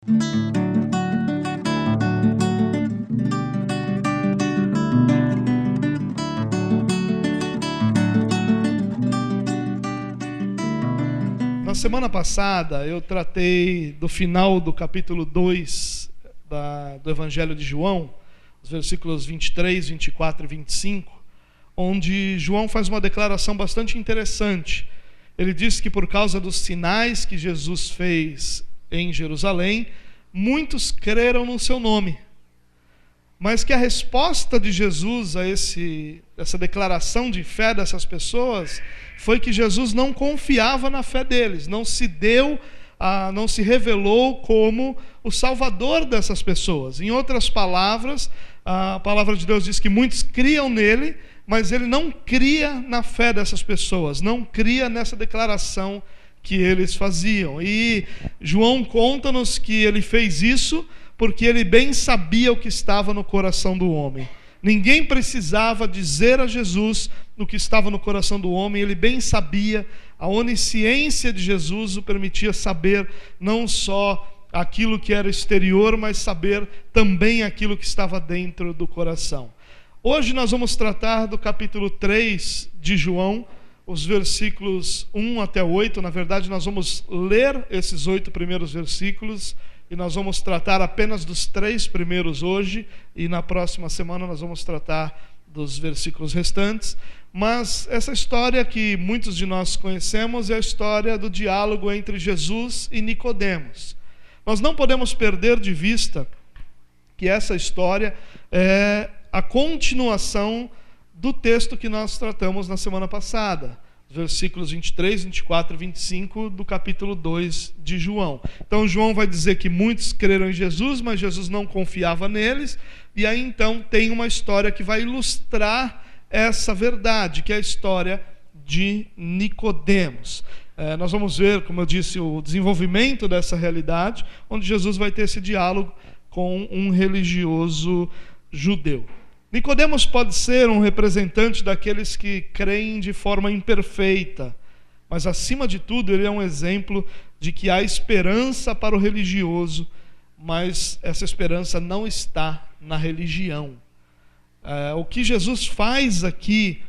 Na semana passada eu tratei do final do capítulo 2 do Evangelho de João, os versículos 23, 24 e 25, onde João faz uma declaração bastante interessante. Ele diz que por causa dos sinais que Jesus fez em Jerusalém, muitos creram no seu nome. Mas que a resposta de Jesus a essa declaração de fé dessas pessoas foi que Jesus não confiava na fé deles, não se revelou como o Salvador dessas pessoas. Em outras palavras, a palavra de Deus diz que muitos criam nele, mas ele não cria na fé dessas pessoas, não cria nessa declaração que eles faziam. E João conta-nos que ele fez isso porque ele bem sabia o que estava no coração do homem. Ninguém precisava dizer a Jesus o que estava no coração do homem, ele bem sabia. A onisciência de Jesus o permitia saber não só aquilo que era exterior, mas saber também aquilo que estava dentro do coração. Hoje nós vamos tratar do capítulo 3 de João, os versículos 1 até 8. Na verdade, nós vamos ler esses 8 primeiros versículos e nós vamos tratar apenas dos 3 primeiros hoje, e na próxima semana nós vamos tratar dos versículos restantes. Mas essa história que muitos de nós conhecemos é a história do diálogo entre Jesus e Nicodemos. Nós não podemos perder de vista que essa história é a continuação do texto que nós tratamos na semana passada, versículos 23, 24 e 25 do capítulo 2 de João. Então João vai dizer que muitos creram em Jesus, mas Jesus não confiava neles, e aí então tem uma história que vai ilustrar essa verdade, que é a história de Nicodemos. Nós vamos ver, como eu disse, o desenvolvimento dessa realidade, onde Jesus vai ter esse diálogo com um religioso judeu. Nicodemos pode ser um representante daqueles que creem de forma imperfeita, mas acima de tudo ele é um exemplo de que há esperança para o religioso, mas essa esperança não está na religião. O que Jesus faz aqui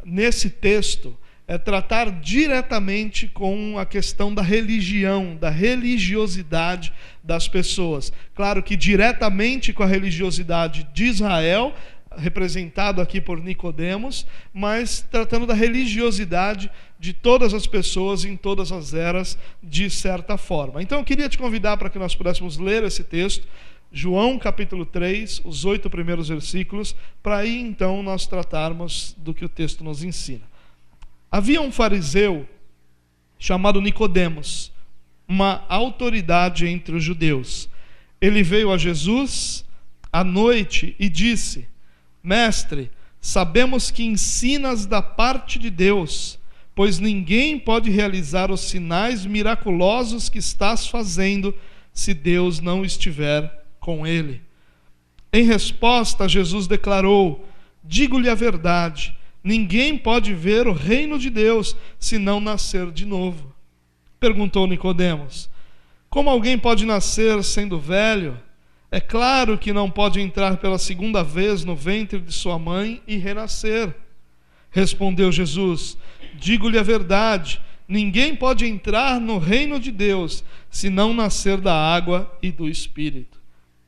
nesse texto é tratar diretamente com a questão da religião, da religiosidade das pessoas. Claro que diretamente com a religiosidade de Israel, representado aqui por Nicodemos, mas tratando da religiosidade de todas as pessoas em todas as eras, de certa forma. Então eu queria te convidar para que nós pudéssemos ler esse texto, João capítulo 3, os 8 primeiros versículos, para aí então nós tratarmos do que o texto nos ensina. Havia um fariseu chamado Nicodemos, uma autoridade entre os judeus. Ele veio a Jesus à noite e disse: Mestre, sabemos que ensinas da parte de Deus, pois ninguém pode realizar os sinais miraculosos que estás fazendo se Deus não estiver com ele. Em resposta, Jesus declarou: Digo-lhe a verdade, ninguém pode ver o reino de Deus se não nascer de novo. Perguntou Nicodemos: Como alguém pode nascer sendo velho? É claro que não pode entrar pela segunda vez no ventre de sua mãe e renascer. Respondeu Jesus: Digo-lhe a verdade, ninguém pode entrar no reino de Deus se não nascer da água e do Espírito.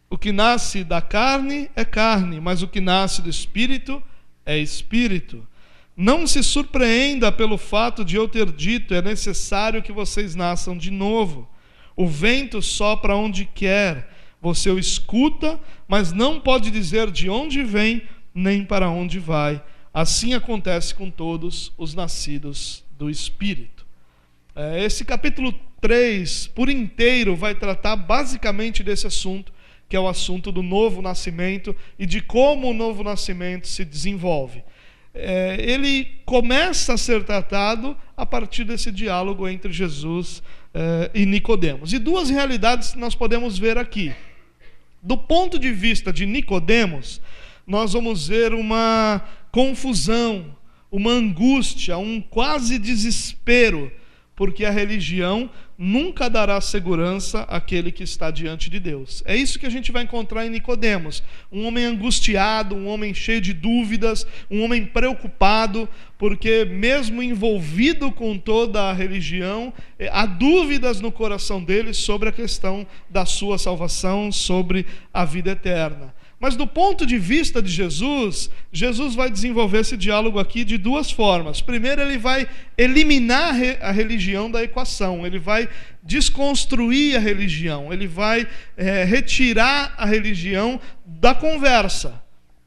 O que nasce da carne é carne, mas o que nasce do Espírito é Espírito. Não se surpreenda pelo fato de eu ter dito: é necessário que vocês nasçam de novo. O vento sopra onde quer, você o escuta, mas não pode dizer de onde vem, nem para onde vai. Assim acontece com todos os nascidos do Espírito. Esse capítulo 3, por inteiro, vai tratar basicamente desse assunto, que é o assunto do novo nascimento e de como o novo nascimento se desenvolve. Ele começa a ser tratado a partir desse diálogo entre Jesus e Nicodemos. E duas realidades nós podemos ver aqui. Do ponto de vista de Nicodemos, nós vamos ver uma confusão, uma angústia, um quase desespero, porque a religião nunca dará segurança àquele que está diante de Deus. É isso que a gente vai encontrar em Nicodemos, um homem angustiado, um homem cheio de dúvidas, um homem preocupado, porque mesmo envolvido com toda a religião, há dúvidas no coração dele sobre a questão da sua salvação, sobre a vida eterna. Mas do ponto de vista de Jesus, Jesus vai desenvolver esse diálogo aqui de duas formas. Primeiro, ele vai eliminar a religião da equação, ele vai desconstruir a religião, ele vai retirar a religião da conversa,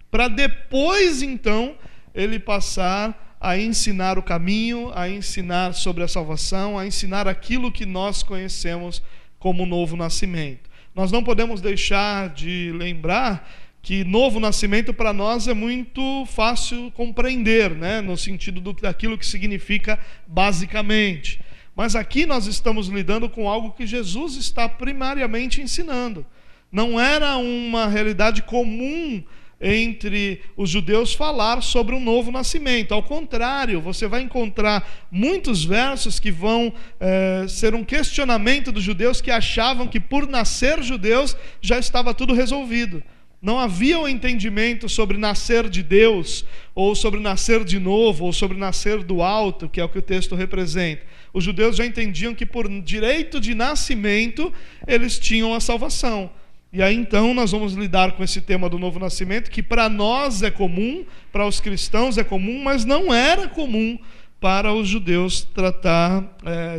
para depois, então, ele passar a ensinar o caminho, a ensinar sobre a salvação, a ensinar aquilo que nós conhecemos como novo nascimento. Nós não podemos deixar de lembrar que novo nascimento para nós é muito fácil compreender, né? No sentido daquilo que significa basicamente. Mas aqui nós estamos lidando com algo que Jesus está primariamente ensinando. Não era uma realidade comum entre os judeus falar sobre um novo nascimento. Ao contrário, você vai encontrar muitos versos que vão ser um questionamento dos judeus que achavam que por nascer judeus já estava tudo resolvido. Não havia um entendimento sobre nascer de Deus, ou sobre nascer de novo, ou sobre nascer do alto, que é o que o texto representa. Os judeus já entendiam que por direito de nascimento eles tinham a salvação. E aí então nós vamos lidar com esse tema do novo nascimento, que para nós é comum, para os cristãos é comum, mas não era comum para os judeus tratar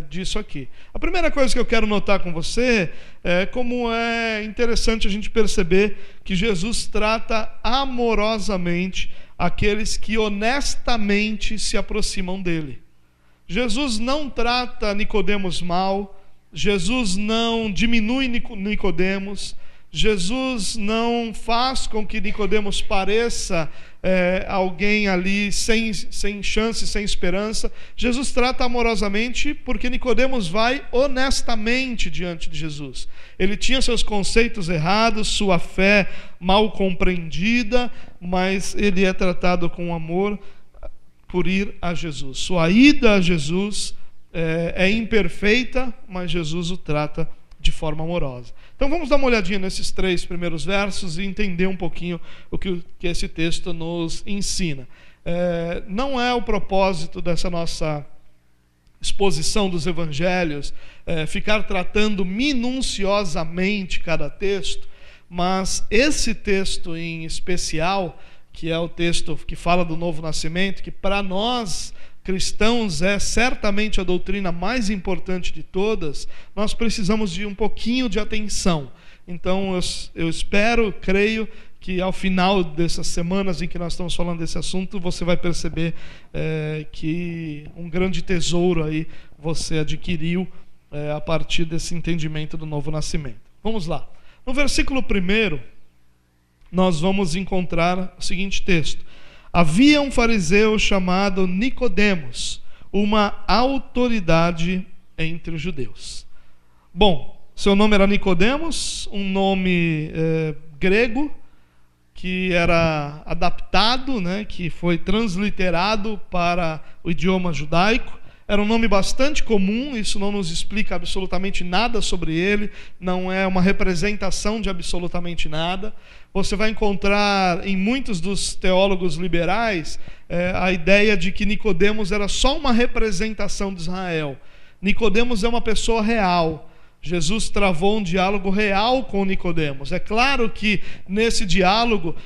disso aqui. A primeira coisa que eu quero notar com você é como é interessante a gente perceber que Jesus trata amorosamente aqueles que honestamente se aproximam dele. Jesus não trata Nicodemos mal, Jesus não diminui Nicodemos, Jesus não faz com que Nicodemos pareça alguém ali sem chance, sem esperança. Jesus trata amorosamente porque Nicodemos vai honestamente diante de Jesus. Ele tinha seus conceitos errados, sua fé mal compreendida, mas ele é tratado com amor por ir a Jesus. Sua ida a Jesus é imperfeita, mas Jesus o trata de forma amorosa. Então vamos dar uma olhadinha nesses 3 primeiros versos e entender um pouquinho o que esse texto nos ensina. Não é o propósito dessa nossa exposição dos evangelhos ficar tratando minuciosamente cada texto, mas esse texto em especial, que é o texto que fala do novo nascimento, que para nós cristãos é certamente a doutrina mais importante de todas, nós precisamos de um pouquinho de atenção. Então eu espero, creio, que ao final dessas semanas em que nós estamos falando desse assunto, você vai perceber que um grande tesouro aí você adquiriu a partir desse entendimento do novo nascimento. Vamos lá. No versículo 1, nós vamos encontrar o seguinte texto: havia um fariseu chamado Nicodemos, uma autoridade entre os judeus. Bom, seu nome era Nicodemos, um nome grego, que era adaptado, né, que foi transliterado para o idioma judaico. Era um nome bastante comum, isso não nos explica absolutamente nada sobre ele, não é uma representação de absolutamente nada. Você vai encontrar em muitos dos teólogos liberais a ideia de que Nicodemos era só uma representação de Israel. Nicodemos é uma pessoa real. Jesus travou um diálogo real com Nicodemos. É claro que nesse diálogo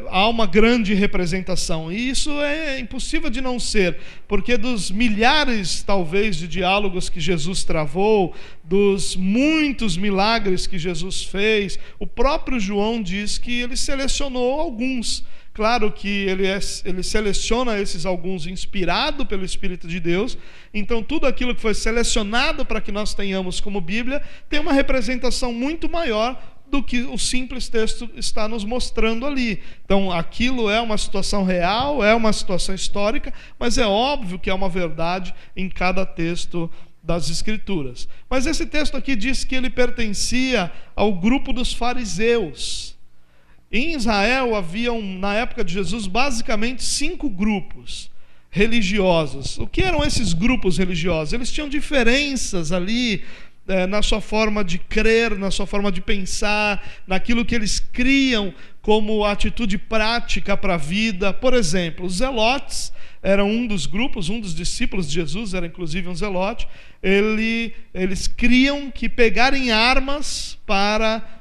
há uma grande representação, e isso é impossível de não ser, porque dos milhares, talvez, de diálogos que Jesus travou, dos muitos milagres que Jesus fez, o próprio João diz que ele selecionou alguns. Claro que ele seleciona esses alguns inspirado pelo Espírito de Deus. Então tudo aquilo que foi selecionado para que nós tenhamos como Bíblia tem uma representação muito maior do que o simples texto está nos mostrando ali. Então aquilo é uma situação real, é uma situação histórica, mas é óbvio que é uma verdade em cada texto das Escrituras. Mas esse texto aqui diz que ele pertencia ao grupo dos fariseus. Em Israel haviam, na época de Jesus, basicamente 5 grupos. religiosos. O que eram esses grupos religiosos? Eles tinham diferenças ali na sua forma de crer, na sua forma de pensar, naquilo que eles criam como atitude prática para a vida. Por exemplo, os zelotes eram um dos grupos, um dos discípulos de Jesus, era inclusive um zelote. Eles criam que pegarem armas para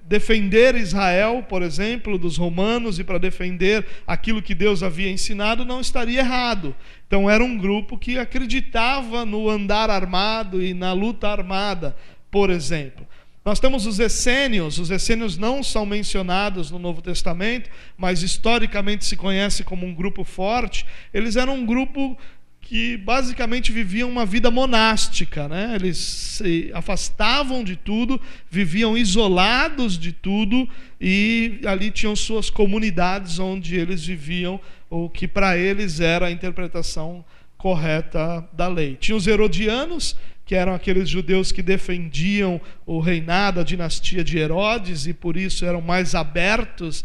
defender Israel, por exemplo, dos romanos, e para defender aquilo que Deus havia ensinado, não estaria errado. Então era um grupo que acreditava no andar armado e na luta armada, por exemplo. Nós temos os essênios não são mencionados no Novo Testamento, mas historicamente se conhece como um grupo forte. Eles eram um grupo que basicamente viviam uma vida monástica, né? Eles se afastavam de tudo, viviam isolados de tudo, e ali tinham suas comunidades onde eles viviam o que para eles era a interpretação correta da lei. Tinha os herodianos, que eram aqueles judeus que defendiam o reinado, a dinastia de Herodes, e por isso eram mais abertos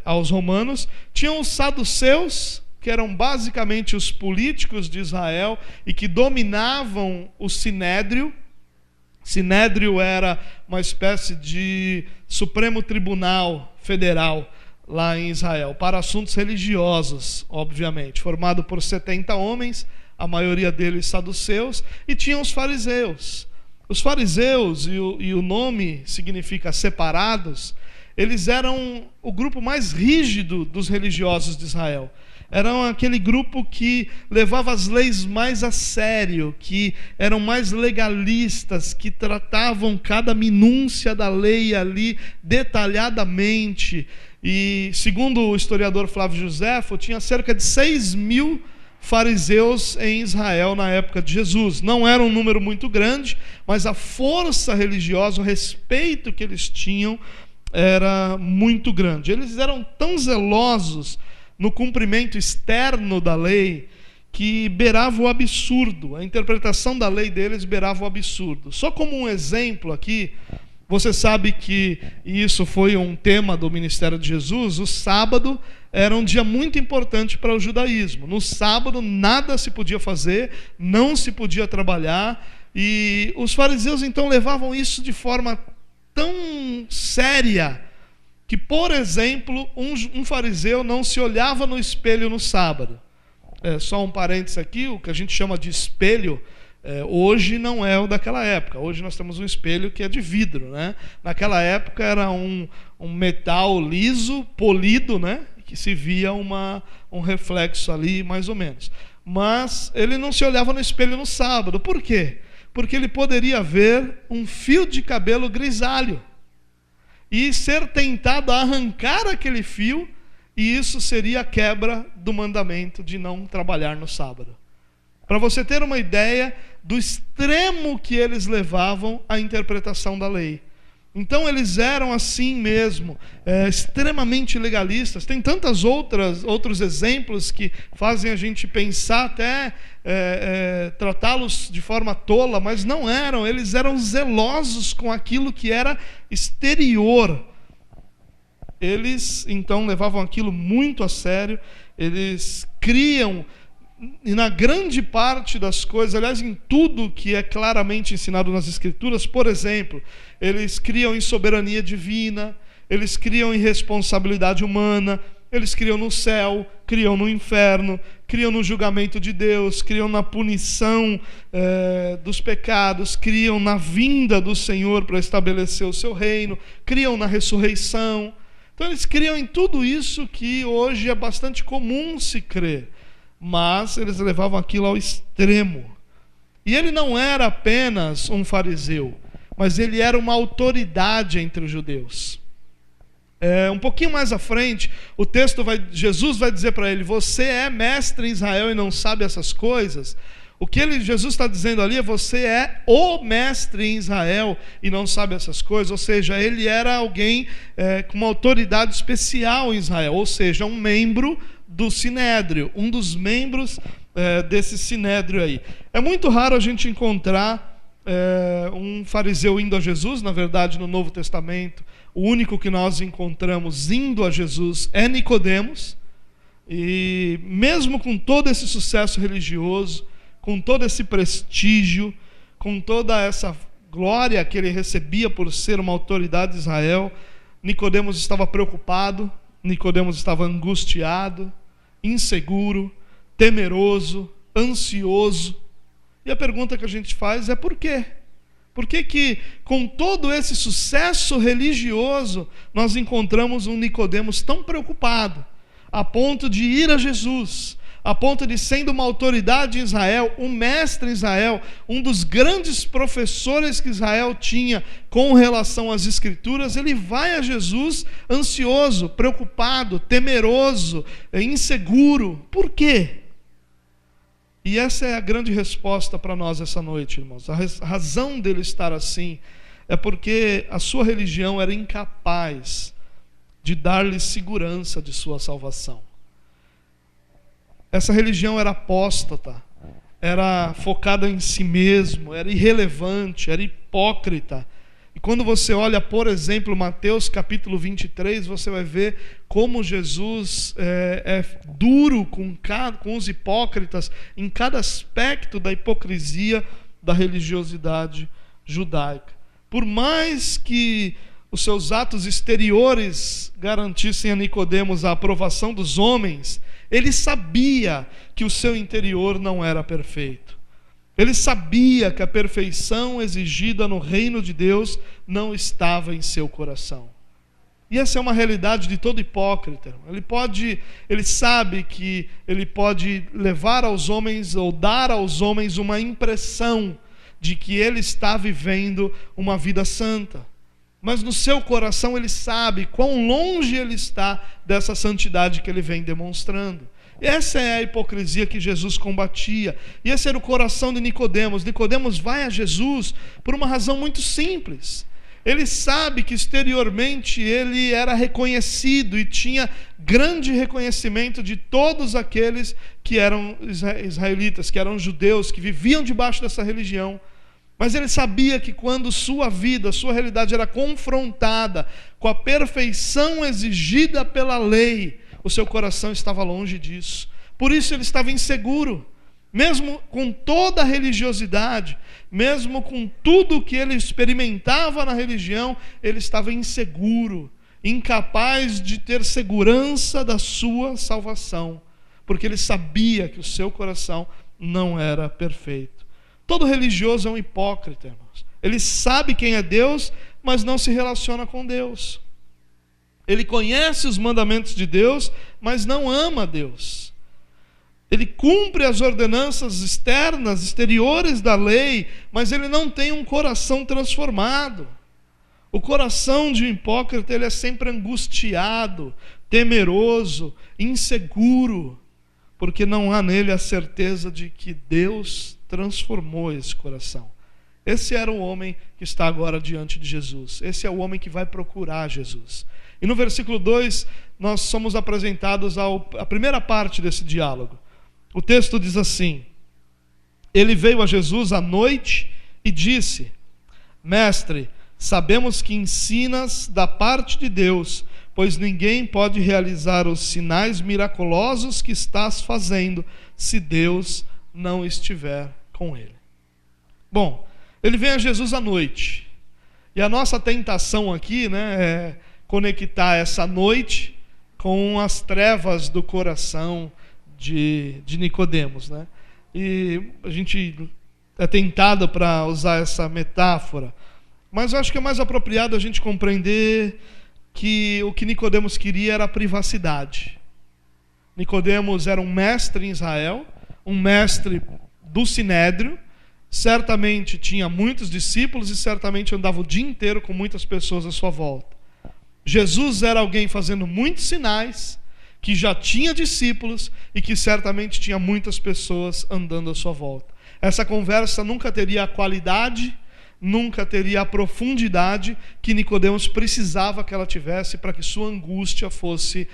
aos romanos. Tinham os saduceus, que eram basicamente os políticos de Israel e que dominavam o Sinédrio. Sinédrio era uma espécie de Supremo Tribunal Federal lá em Israel, para assuntos religiosos, obviamente, formado por 70 homens, a maioria deles saduceus, e tinham os fariseus. Os fariseus, e o nome significa separados, eles eram o grupo mais rígido dos religiosos de Israel. Eram aquele grupo que levava as leis mais a sério, que eram mais legalistas, que tratavam cada minúcia da lei ali detalhadamente. E segundo o historiador Flávio Joséfo, tinha cerca de 6.000 fariseus em Israel na época de Jesus. Não era um número muito grande, mas a força religiosa, o respeito que eles tinham era muito grande. Eles eram tão zelosos no cumprimento externo da lei que beirava o absurdo. A interpretação da lei deles beirava o absurdo. Só como um exemplo aqui, você sabe que isso foi um tema do ministério de Jesus. O sábado era um dia muito importante para o judaísmo. No sábado nada se podia fazer, não se podia trabalhar, e os fariseus então levavam isso de forma tão séria que, por exemplo, um fariseu não se olhava no espelho no sábado. Só um parênteses aqui, o que a gente chama de espelho, hoje não é o daquela época. Hoje nós temos um espelho que é de vidro, né? Naquela época era um metal liso, polido, né? Que se via um reflexo ali, mais ou menos. Mas ele não se olhava no espelho no sábado. Por quê? Porque ele poderia ver um fio de cabelo grisalho e ser tentado a arrancar aquele fio, e isso seria a quebra do mandamento de não trabalhar no sábado. Para você ter uma ideia do extremo que eles levavam à interpretação da lei. Então eles eram assim mesmo, extremamente legalistas. Tem tantos outros exemplos que fazem a gente pensar até tratá-los de forma tola, mas não eram. Eles eram zelosos com aquilo que era exterior. Eles então levavam aquilo muito a sério. Eles criam, e na grande parte das coisas, aliás, em tudo que é claramente ensinado nas Escrituras, por exemplo, eles criam em soberania divina, eles criam em responsabilidade humana, eles criam no céu, criam no inferno, criam no julgamento de Deus, criam na punição dos pecados, criam na vinda do Senhor para estabelecer o seu reino, criam na ressurreição. Então eles criam em tudo isso que hoje é bastante comum se crer. Mas eles levavam aquilo ao extremo. E ele não era apenas um fariseu, mas ele era uma autoridade entre os judeus. Um pouquinho mais à frente, Jesus vai dizer para ele: você é mestre em Israel e não sabe essas coisas. O que Jesus está dizendo ali é: você é o mestre em Israel e não sabe essas coisas. Ou seja, ele era alguém com uma autoridade especial em Israel, ou seja, um membro do Sinédrio, um dos membros desse Sinédrio aí. É muito raro a gente encontrar um fariseu indo a Jesus. Na verdade, no Novo Testamento, o único que nós encontramos indo a Jesus é Nicodemos. E mesmo com todo esse sucesso religioso, com todo esse prestígio, com toda essa glória que ele recebia por ser uma autoridade de Israel, Nicodemos estava preocupado, Nicodemos estava angustiado, inseguro, temeroso, ansioso. E a pergunta que a gente faz é por quê? Por que que, com todo esse sucesso religioso, nós encontramos um Nicodemos tão preocupado, a ponto de ir a Jesus, a ponto de, sendo uma autoridade em Israel, um mestre em Israel, um dos grandes professores que Israel tinha com relação às Escrituras, ele vai a Jesus ansioso, preocupado, temeroso, inseguro. Por quê? E essa é a grande resposta para nós essa noite, irmãos. A razão dele estar assim é porque a sua religião era incapaz de dar-lhe segurança de sua salvação. Essa religião era apóstata, era focada em si mesmo, era irrelevante, era hipócrita. E quando você olha, por exemplo, Mateus capítulo 23, você vai ver como Jesus é duro com os hipócritas em cada aspecto da hipocrisia da religiosidade judaica. Por mais que os seus atos exteriores garantissem a Nicodemos a aprovação dos homens, ele sabia que o seu interior não era perfeito. Ele sabia que a perfeição exigida no reino de Deus não estava em seu coração. E essa é uma realidade de todo hipócrita. Ele sabe que ele pode levar aos homens ou dar aos homens uma impressão de que ele está vivendo uma vida santa. Mas no seu coração ele sabe quão longe ele está dessa santidade que ele vem demonstrando. Essa é a hipocrisia que Jesus combatia. E esse era o coração de Nicodemos. Nicodemos vai a Jesus por uma razão muito simples. Ele sabe que exteriormente ele era reconhecido e tinha grande reconhecimento de todos aqueles que eram israelitas, que eram judeus, que viviam debaixo dessa religião. Mas ele sabia que quando sua vida, sua realidade era confrontada com a perfeição exigida pela lei, o seu coração estava longe disso. Por isso ele estava inseguro. Mesmo com toda a religiosidade, mesmo com tudo que ele experimentava na religião, ele estava inseguro, incapaz de ter segurança da sua salvação, porque ele sabia que o seu coração não era perfeito. Todo religioso é um hipócrita, irmãos. Ele sabe quem é Deus, mas não se relaciona com Deus. Ele conhece os mandamentos de Deus, mas não ama a Deus. Ele cumpre as ordenanças exteriores da lei, mas ele não tem um coração transformado. O coração de um hipócrita, ele é sempre angustiado, temeroso, inseguro, porque não há nele a certeza de que Deus transformou esse coração. Esse era o homem que está agora diante de Jesus. Esse é o homem que vai procurar Jesus. E no versículo 2, nós somos apresentados à primeira parte desse diálogo. O texto diz assim: ele veio a Jesus à noite e disse: Mestre, sabemos que ensinas da parte de Deus, pois ninguém pode realizar os sinais miraculosos que estás fazendo se Deus não estiver com ele. Bom, ele vem a Jesus à noite. E a nossa tentação aqui, é conectar essa noite com as trevas do coração de Nicodemos, E a gente é tentado para usar essa metáfora, mas eu acho que é mais apropriado a gente compreender que o que Nicodemos queria era a privacidade. Nicodemos era um mestre em Israel, um mestre do Sinédrio, certamente tinha muitos discípulos e certamente andava o dia inteiro com muitas pessoas à sua volta. Jesus era alguém fazendo muitos sinais, que já tinha discípulos e que certamente tinha muitas pessoas andando à sua volta. Essa conversa nunca teria a qualidade, nunca teria a profundidade que Nicodemos precisava que ela tivesse para que sua angústia fosse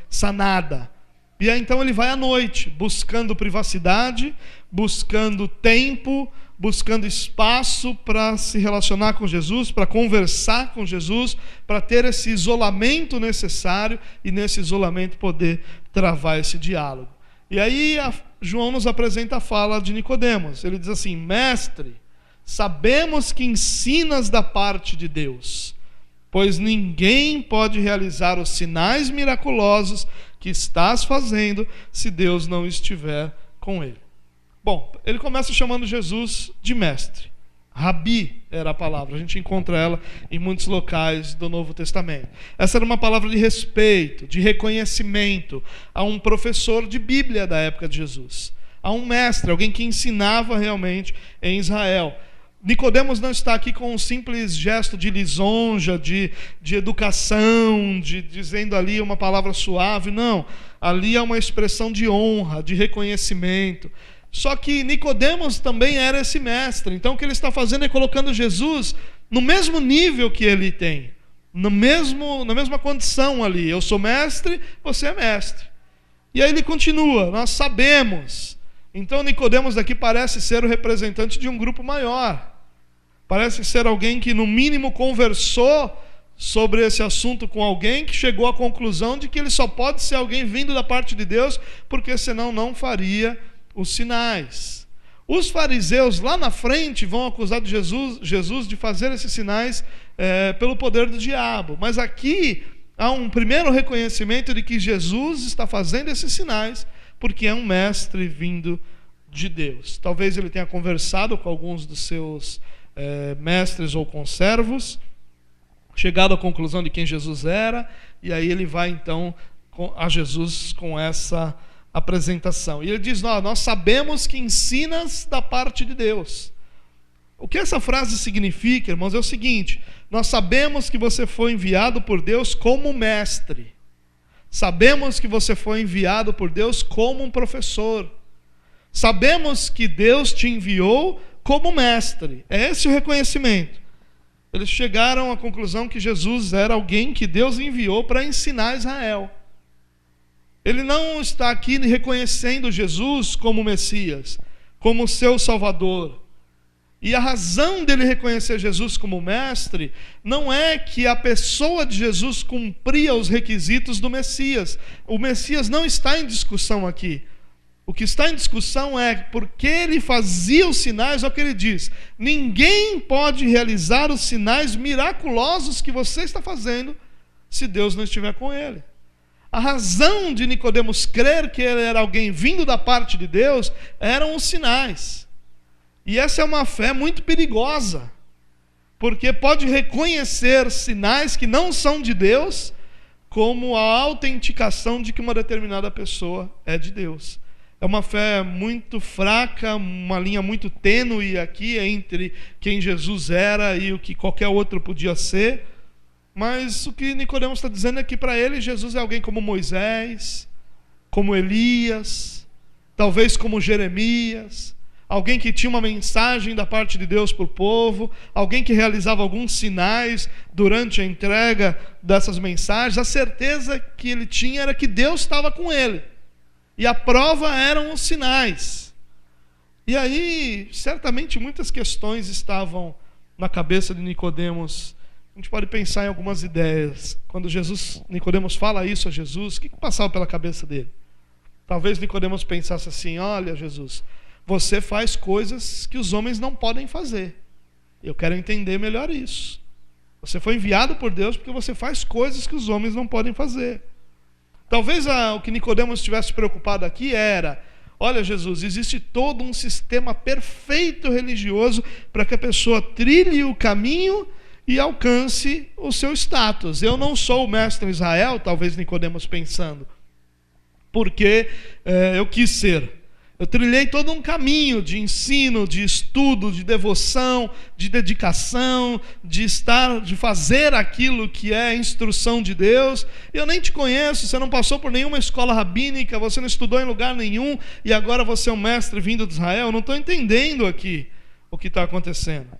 sanada. E aí então ele vai à noite, buscando privacidade, buscando tempo, buscando espaço para se relacionar com Jesus, para conversar com Jesus, para ter esse isolamento necessário e nesse isolamento poder travar esse diálogo. E aí João nos apresenta a fala de Nicodemos. Ele diz assim: mestre, sabemos que ensinas da parte de Deus, pois ninguém pode realizar os sinais miraculosos que estás fazendo se Deus não estiver com ele. Bom, ele começa chamando Jesus de mestre. Rabi era a palavra, a gente encontra ela em muitos locais do Novo Testamento. Essa era uma palavra de respeito, de reconhecimento a um professor de Bíblia da época de Jesus, a um mestre, alguém que ensinava realmente em Israel. Nicodemos não está aqui com um simples gesto de lisonja, de educação, dizendo ali uma palavra suave. Não, ali é uma expressão de honra, de reconhecimento. Só que Nicodemos também era esse mestre. Então o que ele está fazendo é colocando Jesus no mesmo nível que ele tem, na mesma condição ali. Eu sou mestre, você é mestre. E aí ele continua: nós sabemos. Então Nicodemos aqui parece ser o representante de um grupo maior. Parece ser alguém que no mínimo conversou sobre esse assunto com alguém que chegou à conclusão de que ele só pode ser alguém vindo da parte de Deus, porque senão não faria os sinais. Os fariseus lá na frente vão acusar de Jesus de fazer esses sinais pelo poder do diabo. Mas aqui há um primeiro reconhecimento de que Jesus está fazendo esses sinais porque é um mestre vindo de Deus. Talvez ele tenha conversado com alguns dos seus mestres ou conservos, chegado à conclusão de quem Jesus era, e aí ele vai então a Jesus com essa apresentação. E ele diz: nós sabemos que ensinas da parte de Deus. O que essa frase significa, irmãos, é o seguinte: nós sabemos que você foi enviado por Deus como mestre. Sabemos que você foi enviado por Deus como um professor. Sabemos que Deus te enviou como mestre. É esse o reconhecimento. Eles chegaram à conclusão que Jesus era alguém que Deus enviou para ensinar Israel. Ele não está aqui reconhecendo Jesus como Messias, como seu Salvador. E a razão dele reconhecer Jesus como mestre não é que a pessoa de Jesus cumpria os requisitos do Messias. O Messias não está em discussão aqui. O que está em discussão é porque ele fazia os sinais. É o que ele diz: ninguém pode realizar os sinais miraculosos que você está fazendo se Deus não estiver com ele. A razão de Nicodemos crer que ele era alguém vindo da parte de Deus eram os sinais. E essa é uma fé muito perigosa, porque pode reconhecer sinais que não são de Deus como a autenticação de que uma determinada pessoa é de Deus. É uma fé muito fraca, uma linha muito tênue aqui entre quem Jesus era e o que qualquer outro podia ser. Mas o que Nicodemos está dizendo é que para ele Jesus é alguém como Moisés, como Elias, talvez como Jeremias, alguém que tinha uma mensagem da parte de Deus para o povo, alguém que realizava alguns sinais durante a entrega dessas mensagens. A certeza que ele tinha era que Deus estava com ele. E a prova eram os sinais. E aí, certamente, muitas questões estavam na cabeça de Nicodemos. A gente pode pensar em algumas ideias. Quando Nicodemos fala isso a Jesus, o que passava pela cabeça dele? Talvez Nicodemos pensasse assim: olha, Jesus, você faz coisas que os homens não podem fazer. Eu quero entender melhor isso. Você foi enviado por Deus porque você faz coisas que os homens não podem fazer. Talvez o que Nicodemos estivesse preocupado aqui era: olha, Jesus, existe todo um sistema perfeito religioso para que a pessoa trilhe o caminho e alcance o seu status. Eu não sou o mestre em Israel, talvez Nicodemos pensando, porque eu quis ser. Eu trilhei todo um caminho de ensino, de estudo, de devoção, de dedicação, de fazer aquilo que é a instrução de Deus. Eu nem te conheço, você não passou por nenhuma escola rabínica, você não estudou em lugar nenhum e agora você é um mestre vindo de Israel. Eu não estou entendendo aqui o que está acontecendo.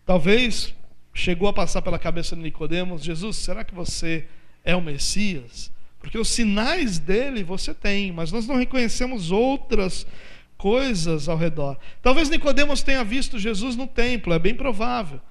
Talvez chegou a passar pela cabeça de Nicodemos: Jesus, será que você é o Messias? Porque os sinais dele você tem, mas nós não reconhecemos outras coisas ao redor. Talvez Nicodemos tenha visto Jesus no templo, é bem provável,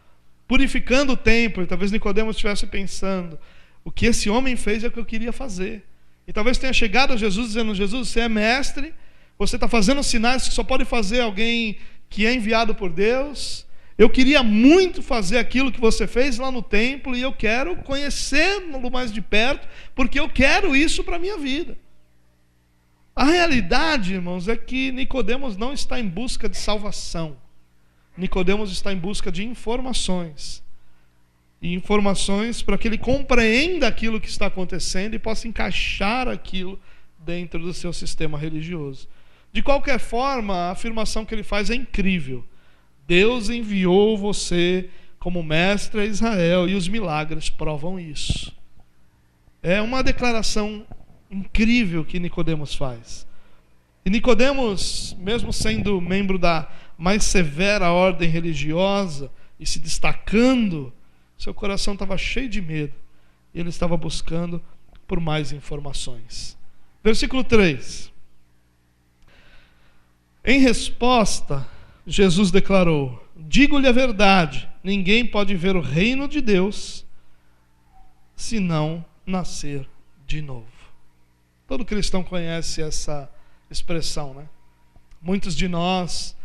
purificando o templo, e talvez Nicodemos estivesse pensando: o que esse homem fez é o que eu queria fazer. E talvez tenha chegado a Jesus dizendo: Jesus, você é mestre, você está fazendo sinais que só pode fazer alguém que é enviado por Deus. Eu queria muito fazer aquilo que você fez lá no templo, e eu quero conhecê-lo mais de perto, porque eu quero isso para a minha vida. A realidade, irmãos, é que Nicodemos não está em busca de salvação. Nicodemos está em busca de informações. E informações para que ele compreenda aquilo que está acontecendo e possa encaixar aquilo dentro do seu sistema religioso. De qualquer forma, a afirmação que ele faz é incrível. Deus enviou você como mestre a Israel, e os milagres provam isso. É uma declaração incrível que Nicodemos faz. E Nicodemos, mesmo sendo membro da mais severa ordem religiosa e se destacando, seu coração estava cheio de medo, e ele estava buscando por mais informações. Versículo 3. Em resposta, Jesus declarou: digo-lhe a verdade, ninguém pode ver o reino de Deus se não nascer de novo. Todo cristão conhece essa expressão, né? Muitos de nós,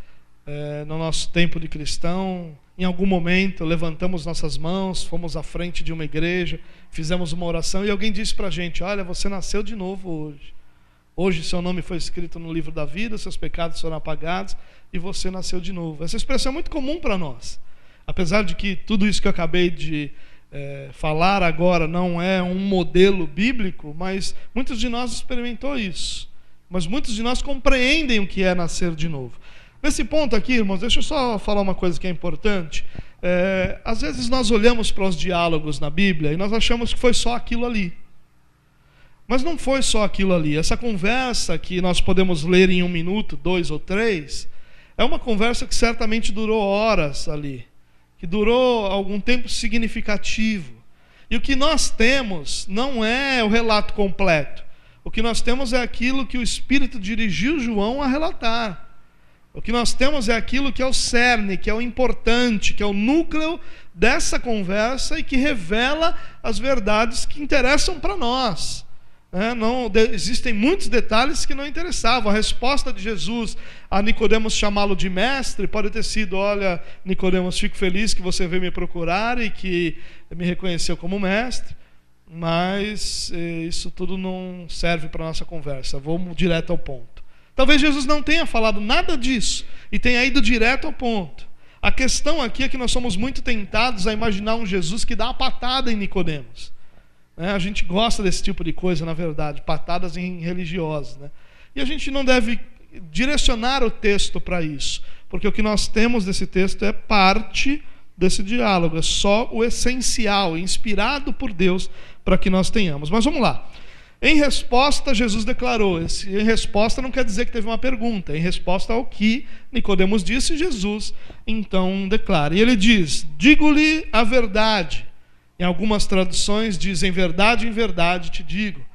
no nosso tempo de cristão, em algum momento levantamos nossas mãos, fomos à frente de uma igreja, fizemos uma oração e alguém disse para a gente: olha, você nasceu de novo hoje. Hoje seu nome foi escrito no livro da vida, seus pecados foram apagados e você nasceu de novo. Essa expressão é muito comum para nós. Apesar de que tudo isso que eu acabei de falar agora não é um modelo bíblico, mas muitos de nós experimentou isso. Mas muitos de nós compreendem o que é nascer de novo. Nesse ponto aqui, irmãos, deixa eu só falar uma coisa que é importante. Às vezes nós olhamos para os diálogos na Bíblia e nós achamos que foi só aquilo ali. Mas não foi só aquilo ali. Essa conversa que nós podemos ler em 1 minuto, 2 ou 3, é uma conversa que certamente durou horas ali, que durou algum tempo significativo. E o que nós temos não é o relato completo. O que nós temos é aquilo que o Espírito dirigiu João a relatar. O que nós temos é aquilo que é o cerne, que é o importante, que é o núcleo dessa conversa e que revela as verdades que interessam para nós. Existem muitos detalhes que não interessavam. A resposta de Jesus a Nicodemos chamá-lo de mestre pode ter sido: olha, Nicodemos, fico feliz que você veio me procurar e que me reconheceu como mestre, mas isso tudo não serve para a nossa conversa, vamos direto ao ponto. Talvez Jesus não tenha falado nada disso e tenha ido direto ao ponto. A questão aqui é que nós somos muito tentados a imaginar um Jesus que dá uma patada em Nicodemos. A gente gosta desse tipo de coisa, na verdade, patadas em religiosos, né? E a gente não deve direcionar o texto para isso, porque o que nós temos desse texto é parte desse diálogo, é só o essencial, inspirado por Deus para que nós tenhamos. Mas vamos lá. Em resposta, Jesus declarou. Em resposta não quer dizer que teve uma pergunta. Em resposta ao que Nicodemos disse, Jesus então declara. E ele diz: digo-lhe a verdade. Em algumas traduções diz: em verdade te digo.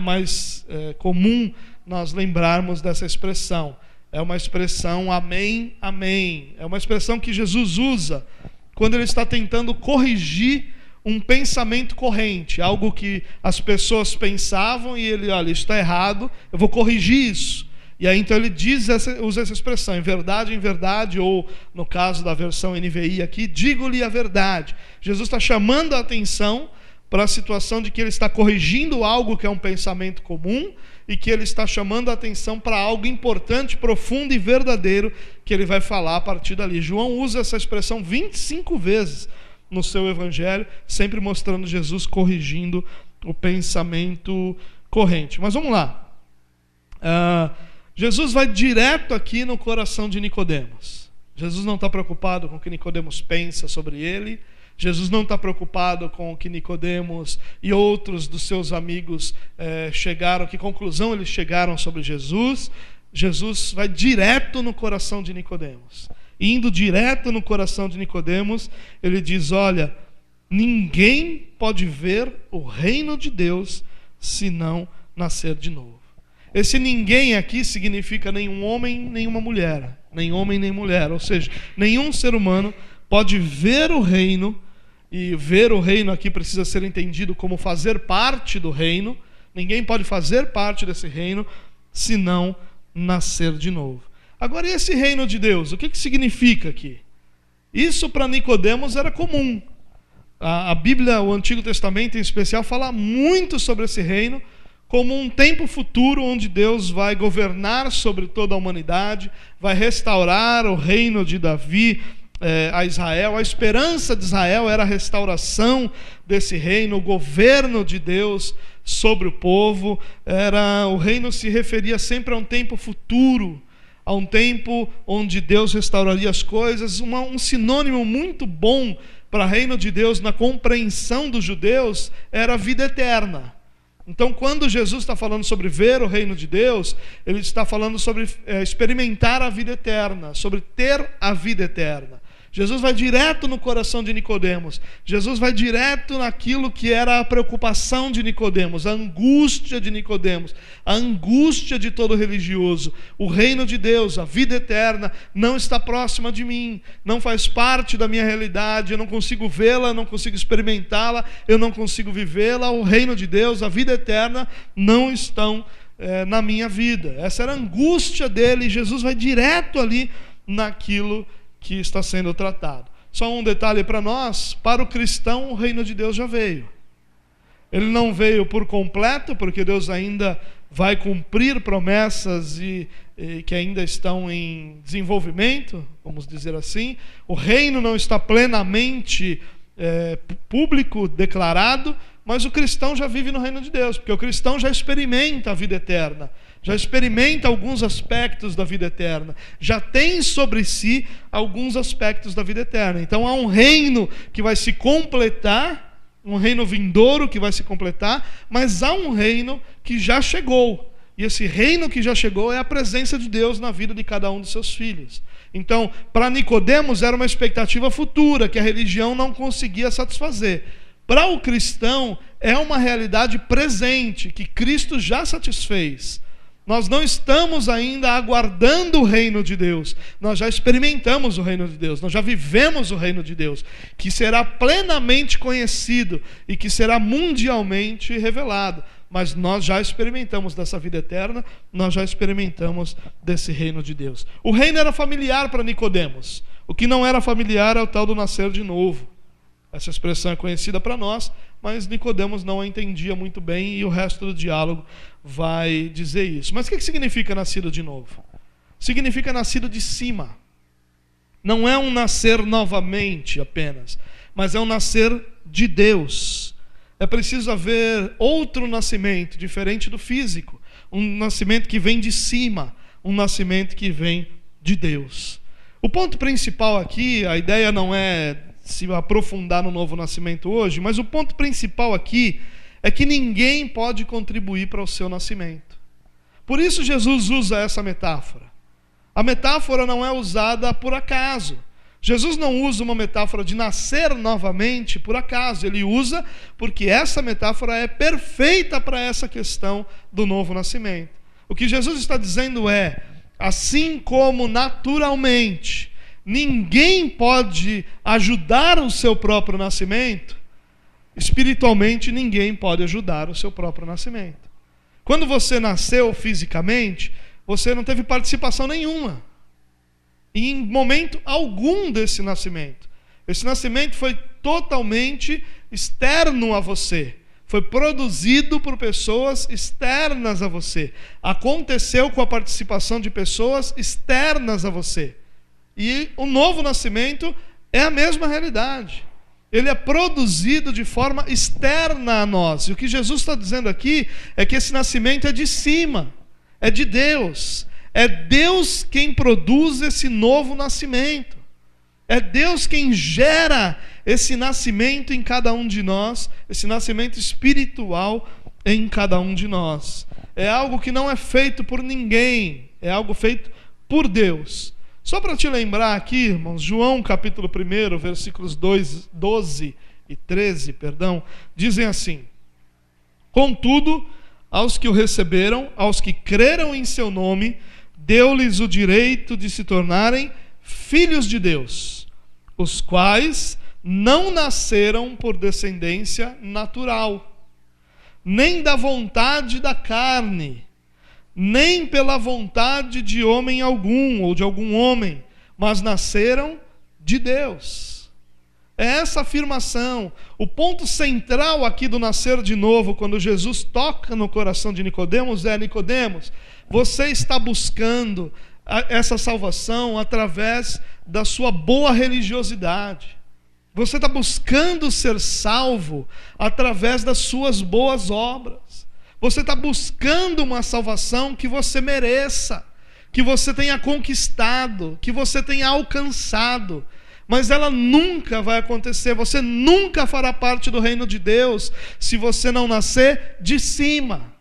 Mas é comum nós lembrarmos dessa expressão. É uma expressão amém, amém. É uma expressão que Jesus usa quando ele está tentando corrigir um pensamento corrente, algo que as pessoas pensavam e ele: olha, isso está errado, eu vou corrigir isso. E aí então ele usa essa expressão: em verdade, ou no caso da versão NVI aqui, digo-lhe a verdade. Jesus está chamando a atenção para a situação de que ele está corrigindo algo que é um pensamento comum e que ele está chamando a atenção para algo importante, profundo e verdadeiro que ele vai falar a partir dali. João usa essa expressão 25 vezes no seu evangelho, sempre mostrando Jesus corrigindo o pensamento corrente. Mas vamos lá. Jesus vai direto aqui no coração de Nicodemos. Jesus não está preocupado com o que Nicodemos pensa sobre ele. Jesus não está preocupado com o que Nicodemos e outros dos seus amigos chegaram, que conclusão eles chegaram sobre Jesus. Jesus vai direto no coração de Nicodemos. Indo direto no coração de Nicodemos, ele diz: olha, ninguém pode ver o reino de Deus se não nascer de novo. Esse ninguém aqui significa nenhum homem, nenhuma mulher. Nem homem, nem mulher. Ou seja, nenhum ser humano pode ver o reino, e ver o reino aqui precisa ser entendido como fazer parte do reino. Ninguém pode fazer parte desse reino se não nascer de novo. Agora, e esse reino de Deus? O que significa aqui? Isso para Nicodemos era comum. A Bíblia, o Antigo Testamento em especial, fala muito sobre esse reino como um tempo futuro onde Deus vai governar sobre toda a humanidade, vai restaurar o reino de Davi a Israel. A esperança de Israel era a restauração desse reino, o governo de Deus sobre o povo. O reino se referia sempre a um tempo futuro, a um tempo onde Deus restauraria as coisas. Um sinônimo muito bom para o reino de Deus na compreensão dos judeus era a vida eterna. Então, quando Jesus está falando sobre ver o reino de Deus, ele está falando sobre experimentar a vida eterna, sobre ter a vida eterna. Jesus vai direto no coração de Nicodemos. Jesus vai direto naquilo que era a preocupação de Nicodemos, a angústia de Nicodemos, a angústia de todo religioso. O reino de Deus, a vida eterna, não está próxima de mim, não faz parte da minha realidade, eu não consigo vê-la, não consigo experimentá-la, eu não consigo vivê-la. O reino de Deus, a vida eterna, não estão na minha vida. Essa era a angústia dele, e Jesus vai direto ali naquilo que está sendo tratado. Só um detalhe para nós: para o cristão o reino de Deus já veio. Ele não veio por completo, porque Deus ainda vai cumprir promessas que ainda estão em desenvolvimento, vamos dizer assim. O reino não está plenamente público, declarado, mas o cristão já vive no reino de Deus, porque o cristão já experimenta a vida eterna, já experimenta alguns aspectos da vida eterna, já tem sobre si alguns aspectos da vida eterna. Então há um reino que vai se completar, um reino vindouro que vai se completar, mas há um reino que já chegou. E esse reino que já chegou é a presença de Deus na vida de cada um dos seus filhos. Então, para Nicodemos era uma expectativa futura que a religião não conseguia satisfazer. Para o cristão é uma realidade presente que Cristo já satisfez. Nós não estamos ainda aguardando o reino de Deus. Nós já experimentamos o reino de Deus. Nós já vivemos o reino de Deus, que será plenamente conhecido e que será mundialmente revelado. Mas nós já experimentamos dessa vida eterna, nós já experimentamos desse reino de Deus. O reino era familiar para Nicodemos. O que não era familiar é o tal do nascer de novo. Essa expressão é conhecida para nós, mas Nicodemos não a entendia muito bem, e o resto do diálogo vai dizer isso. Mas o que significa nascido de novo? Significa nascido de cima. Não é um nascer novamente apenas, mas é um nascer de Deus. É preciso haver outro nascimento, diferente do físico. Um nascimento que vem de cima, um nascimento que vem de Deus. O ponto principal aqui, a ideia não é se aprofundar no novo nascimento hoje, mas o ponto principal aqui é que ninguém pode contribuir para o seu nascimento. Por isso Jesus usa essa metáfora. A metáfora não é usada por acaso. Jesus não usa uma metáfora de nascer novamente por acaso. Ele usa porque essa metáfora é perfeita para essa questão do novo nascimento. O que Jesus está dizendo é: assim como naturalmente ninguém pode ajudar o seu próprio nascimento, espiritualmente ninguém pode ajudar o seu próprio nascimento. Quando você nasceu fisicamente, você não teve participação nenhuma em momento algum desse nascimento. Esse nascimento foi totalmente externo a você. Foi produzido por pessoas externas a você. Aconteceu com a participação de pessoas externas a você. E o novo nascimento é a mesma realidade. Ele é produzido de forma externa a nós. E o que Jesus está dizendo aqui é que esse nascimento é de cima, é de Deus. É Deus quem produz esse novo nascimento. É Deus quem gera esse nascimento em cada um de nós, esse nascimento espiritual em cada um de nós. É algo que não é feito por ninguém, é algo feito por Deus. Só para te lembrar aqui, irmãos, João capítulo 1, versículos 12 e 13, dizem assim: contudo, Aos que o receberam, aos que creram em seu nome, deu-lhes o direito de se tornarem filhos de Deus, os quais não nasceram por descendência natural, nem da vontade da carne, nem pela vontade de homem algum, ou de algum homem, mas nasceram de Deus. É essa afirmação. O ponto central aqui do nascer de novo, quando Jesus toca no coração de Nicodemos, é: Nicodemos, você está buscando essa salvação através da sua boa religiosidade. Você está buscando ser salvo através das suas boas obras. Você está buscando uma salvação que você mereça, que você tenha conquistado, que você tenha alcançado. Mas ela nunca vai acontecer. Você nunca fará parte do reino de Deus se você não nascer de cima,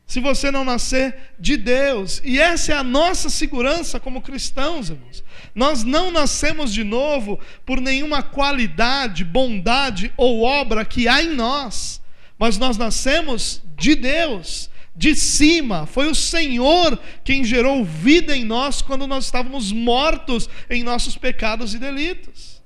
se você não nascer de Deus. E essa é a nossa segurança como cristãos, irmãos. Nós não nascemos de novo por nenhuma qualidade, bondade ou obra que há em nós, mas nós nascemos de Deus, de cima. Foi o Senhor quem gerou vida em nós quando nós estávamos mortos em nossos pecados e delitos.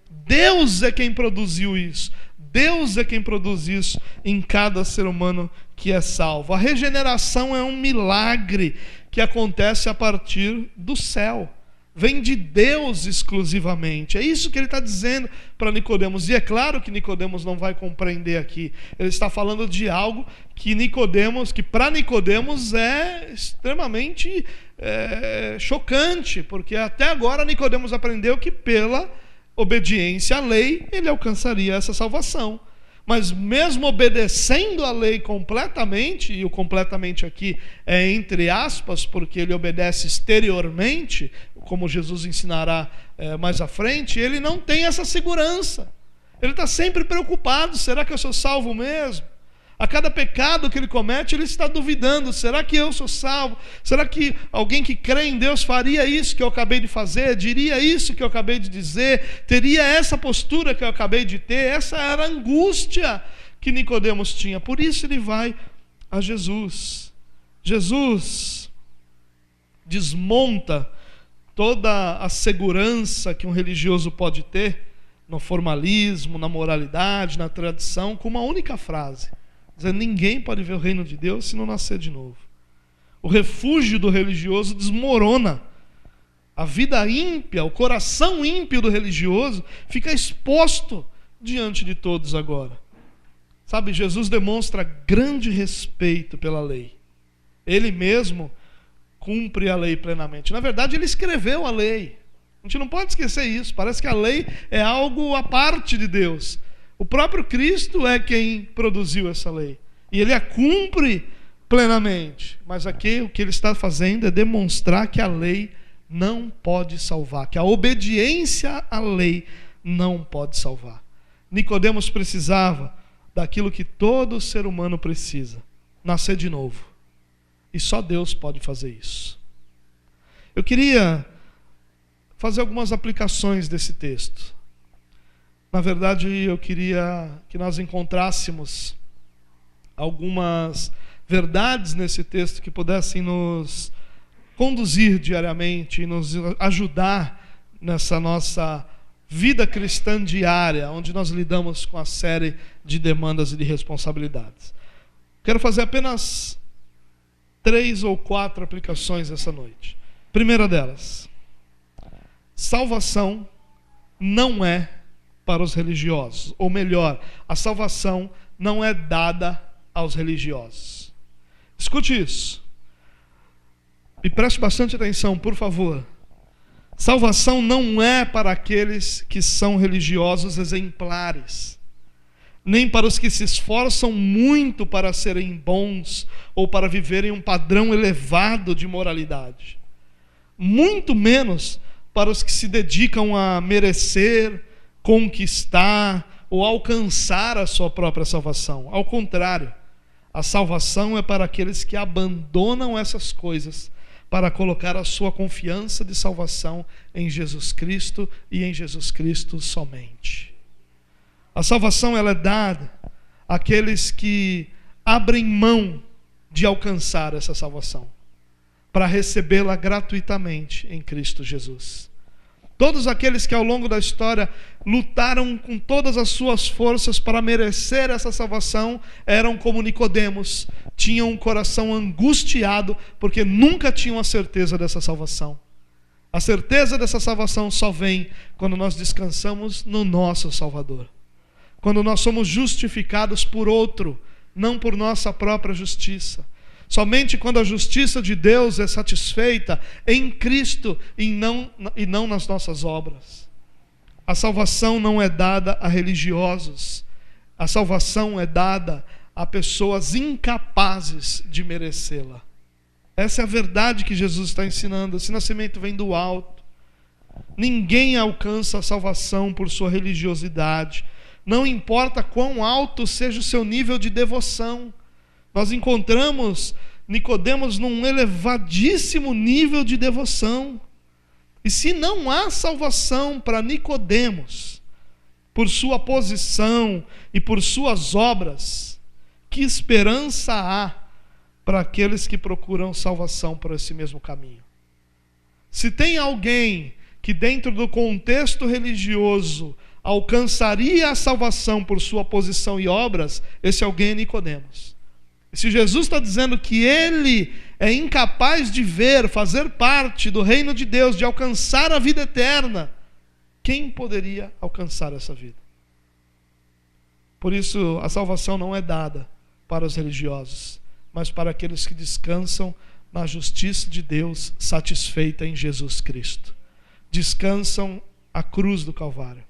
Deus é quem produziu isso. Deus é quem produz isso em cada ser humano que é salvo. A regeneração é um milagre que acontece a partir do céu. Vem de Deus exclusivamente. É isso que ele está dizendo para Nicodemos. E é claro que Nicodemos não vai compreender aqui. Ele está falando de algo que para Nicodemos é extremamente chocante, porque até agora Nicodemos aprendeu que pela obediência à lei ele alcançaria essa salvação. Mas mesmo obedecendo a lei completamente, e o completamente aqui é entre aspas, porque ele obedece exteriormente, como Jesus ensinará mais à frente, ele não tem essa segurança. Ele está sempre preocupado: será que eu sou salvo mesmo? A cada pecado que ele comete, ele está duvidando: será que eu sou salvo? Será que alguém que crê em Deus faria isso que eu acabei de fazer? Diria isso que eu acabei de dizer? Teria essa postura que eu acabei de ter? Essa era a angústia que Nicodemos tinha. Por isso ele vai a Jesus. Jesus desmonta toda a segurança que um religioso pode ter no formalismo, na moralidade, na tradição, com uma única frase: dizendo: ninguém pode ver o reino de Deus se não nascer de novo. O refúgio do religioso desmorona. A vida ímpia, o coração ímpio do religioso fica exposto diante de todos agora. Sabe, Jesus demonstra grande respeito pela lei. Ele mesmo cumpre a lei plenamente. Na verdade, ele escreveu a lei. A gente não pode esquecer isso. Parece que a lei é algo à parte de Deus. O próprio Cristo é quem produziu essa lei. E ele a cumpre plenamente. Mas aqui o que ele está fazendo é demonstrar que a lei não pode salvar, que a obediência à lei não pode salvar. Nicodemos precisava daquilo que todo ser humano precisa: nascer de novo. E só Deus pode fazer isso. Eu queria fazer algumas aplicações desse texto. Na verdade, eu queria que nós encontrássemos algumas verdades nesse texto que pudessem nos conduzir diariamente e nos ajudar nessa nossa vida cristã diária, onde nós lidamos com a série de demandas e de responsabilidades. Quero fazer apenas 3 ou 4 aplicações essa noite. Primeira delas: salvação não é para os religiosos. Ou melhor, a salvação não é dada aos religiosos. Escute isso. E preste bastante atenção, por favor. Salvação não é para aqueles que são religiosos exemplares, nem para os que se esforçam muito para serem bons ou para viverem um padrão elevado de moralidade. Muito menos para os que se dedicam a merecer, conquistar ou alcançar a sua própria salvação. Ao contrário, a salvação é para aqueles que abandonam essas coisas para colocar a sua confiança de salvação em Jesus Cristo e em Jesus Cristo somente. A salvação ela é dada àqueles que abrem mão de alcançar essa salvação para recebê-la gratuitamente em Cristo Jesus. Todos aqueles que ao longo da história lutaram com todas as suas forças para merecer essa salvação eram como Nicodemos, tinham um coração angustiado porque nunca tinham a certeza dessa salvação. A certeza dessa salvação só vem quando nós descansamos no nosso Salvador. Quando nós somos justificados por outro, não por nossa própria justiça. Somente quando a justiça de Deus é satisfeita em Cristo e não nas nossas obras. A salvação não é dada a religiosos. A salvação é dada a pessoas incapazes de merecê-la. Essa é a verdade que Jesus está ensinando. Esse nascimento vem do alto. Ninguém alcança a salvação por sua religiosidade. Não importa quão alto seja o seu nível de devoção. Nós encontramos Nicodemos num elevadíssimo nível de devoção. E se não há salvação para Nicodemos, por sua posição e por suas obras, que esperança há para aqueles que procuram salvação por esse mesmo caminho? Se tem alguém que dentro do contexto religioso alcançaria a salvação por sua posição e obras, esse alguém é Nicodemos. E se Jesus está dizendo que ele é incapaz de ver, fazer parte do reino de Deus, de alcançar a vida eterna, quem poderia alcançar essa vida? Por isso, a salvação não é dada para os religiosos, mas para aqueles que descansam na justiça de Deus satisfeita em Jesus Cristo. Descansam à cruz do Calvário.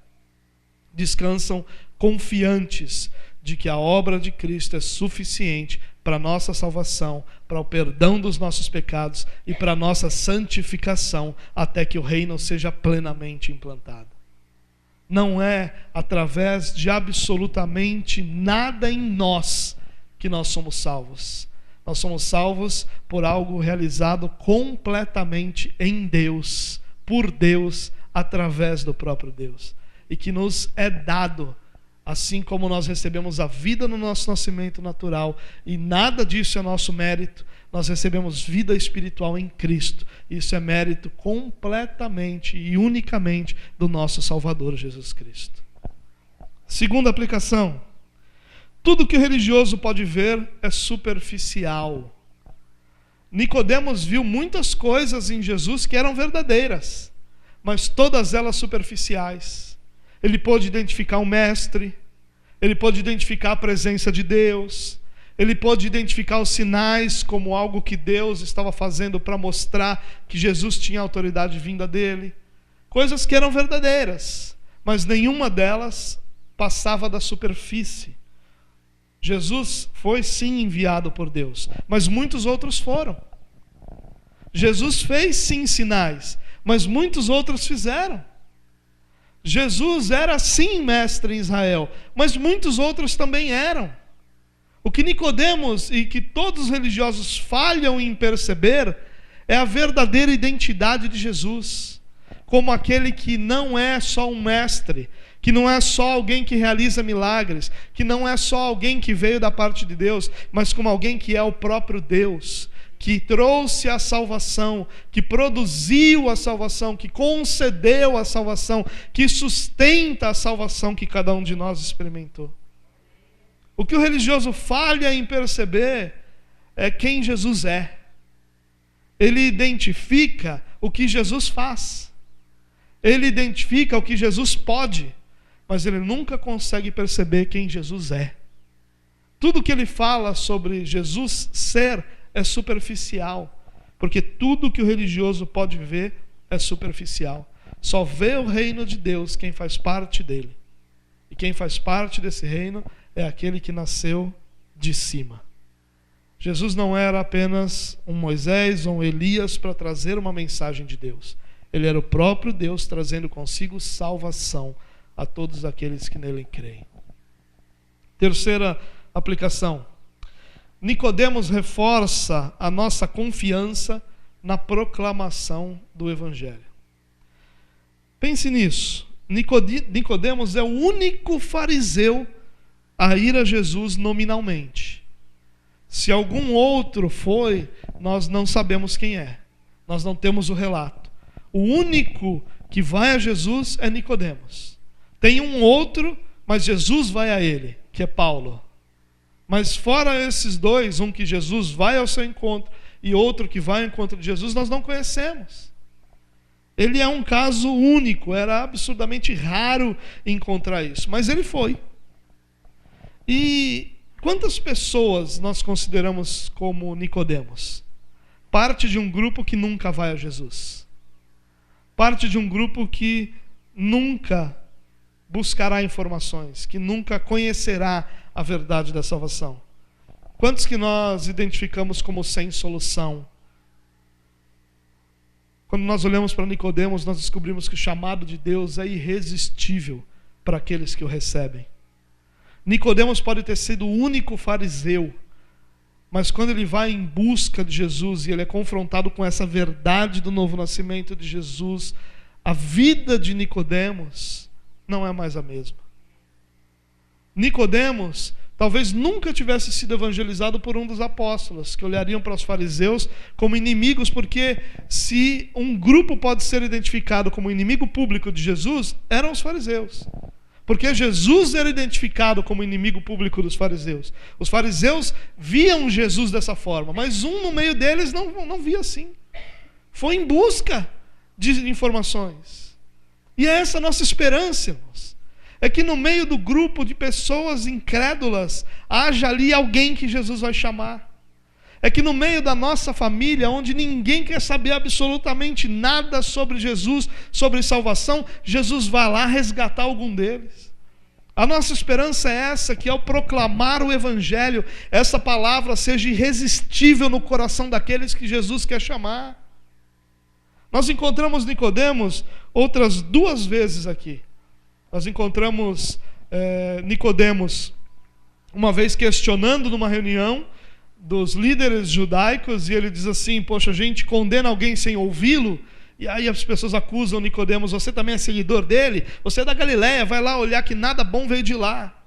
Descansam confiantes de que a obra de Cristo é suficiente para a nossa salvação, para o perdão dos nossos pecados e para a nossa santificação, até que o reino seja plenamente implantado. Não é através de absolutamente nada em nós que nós somos salvos. Nós somos salvos por algo realizado completamente em Deus, por Deus, através do próprio Deus. E que nos é dado, assim como nós recebemos a vida no nosso nascimento natural, e nada disso é nosso mérito, nós recebemos vida espiritual em Cristo. Isso é mérito completamente e unicamente do nosso Salvador Jesus Cristo. Segunda aplicação: tudo que o religioso pode ver é superficial. Nicodemos viu muitas coisas em Jesus que eram verdadeiras, mas todas elas superficiais. Ele pôde identificar um mestre, ele pôde identificar a presença de Deus, ele pôde identificar os sinais como algo que Deus estava fazendo para mostrar que Jesus tinha autoridade vinda dele. Coisas que eram verdadeiras, mas nenhuma delas passava da superfície. Jesus foi sim enviado por Deus, mas muitos outros foram. Jesus fez sim sinais, mas muitos outros fizeram. Jesus era sim mestre em Israel, mas muitos outros também eram. O que Nicodemos e que todos os religiosos falham em perceber é a verdadeira identidade de Jesus, como aquele que não é só um mestre, que não é só alguém que realiza milagres, que não é só alguém que veio da parte de Deus, mas como alguém que é o próprio Deus, que trouxe a salvação, que produziu a salvação, que concedeu a salvação, que sustenta a salvação que cada um de nós experimentou. O que o religioso falha em perceber é quem Jesus é. Ele identifica o que Jesus faz. Ele identifica o que Jesus pode, mas ele nunca consegue perceber quem Jesus é. Tudo que ele fala sobre Jesus ser é superficial, porque tudo que o religioso pode ver é superficial. Só vê o reino de Deus quem faz parte dele. E quem faz parte desse reino é aquele que nasceu de cima. Jesus não era apenas um Moisés ou um Elias para trazer uma mensagem de Deus. Ele era o próprio Deus trazendo consigo salvação a todos aqueles que nele creem. Terceira aplicação: Nicodemos reforça a nossa confiança na proclamação do Evangelho. Pense nisso. Nicodemos é o único fariseu a ir a Jesus nominalmente. Se algum outro foi, nós não sabemos quem é. Nós não temos o relato. O único que vai a Jesus é Nicodemos. Tem um outro, mas Jesus vai a ele, que é Paulo. Mas fora esses dois, um que Jesus vai ao seu encontro e outro que vai ao encontro de Jesus, nós não conhecemos. Ele é um caso único, era absurdamente raro encontrar isso, mas ele foi. E quantas pessoas nós consideramos como Nicodemos? Parte de um grupo que nunca vai a Jesus. Parte de um grupo que nunca buscará informações, que nunca conhecerá a verdade da salvação. Quantos que nós identificamos como sem solução? Quando nós olhamos para Nicodemos, nós descobrimos que o chamado de Deus é irresistível para aqueles que o recebem. Nicodemos pode ter sido o único fariseu, mas quando ele vai em busca de Jesus e ele é confrontado com essa verdade do novo nascimento de Jesus, a vida de Nicodemos não é mais a mesma. Nicodemos talvez nunca tivesse sido evangelizado por um dos apóstolos, que olhariam para os fariseus como inimigos, porque se um grupo pode ser identificado como inimigo público de Jesus, eram os fariseus. Porque Jesus era identificado como inimigo público dos fariseus. Os fariseus viam Jesus dessa forma, mas um no meio deles não via assim. Foi em busca de informações. E é essa a nossa esperança, irmãos. É que no meio do grupo de pessoas incrédulas, haja ali alguém que Jesus vai chamar. É que no meio da nossa família, onde ninguém quer saber absolutamente nada sobre Jesus, sobre salvação, Jesus vai lá resgatar algum deles. A nossa esperança é essa, que ao proclamar o Evangelho, essa palavra seja irresistível no coração daqueles que Jesus quer chamar. Nós encontramos Nicodemos outras 2 vezes aqui. Nós encontramos Nicodemos uma vez questionando numa reunião dos líderes judaicos, e ele diz assim: poxa, a gente condena alguém sem ouvi-lo? E aí as pessoas acusam Nicodemos: você também é seguidor dele? Você é da Galileia, vai lá olhar que nada bom veio de lá.